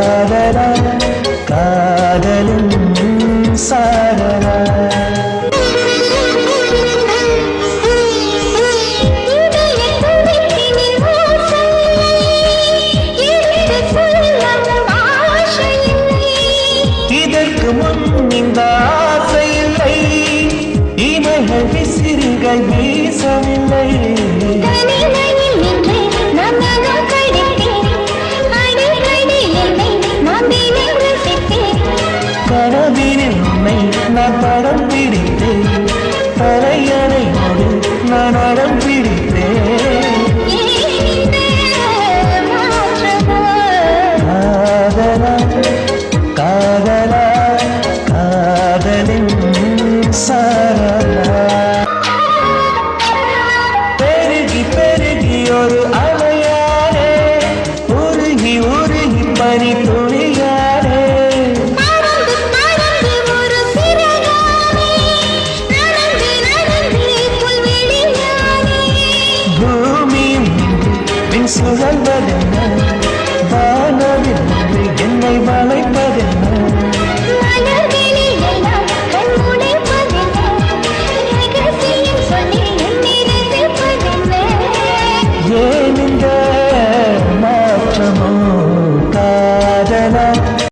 காதலா காதலின் சாரலா இதற்கு முன் இந்த ஆசை இல்லை இமைகள் விசிறிகள் வீசவில்லை கனவினில் உன்னை நான் படம் பிடித்தேன் தரையணையோடு நான் அடம் பிடித்தேன் காதலா காதலா காதலின் சாரலா பெருகி பெருகி ஒரு அலையாரே உருகி உருகி பனி துளியாரே பூமியும் பின் சுழல்வதென்ன வானவில் என்னை வளைப்பதென்ன ஏன் இந்த மாற்றமோ காதலா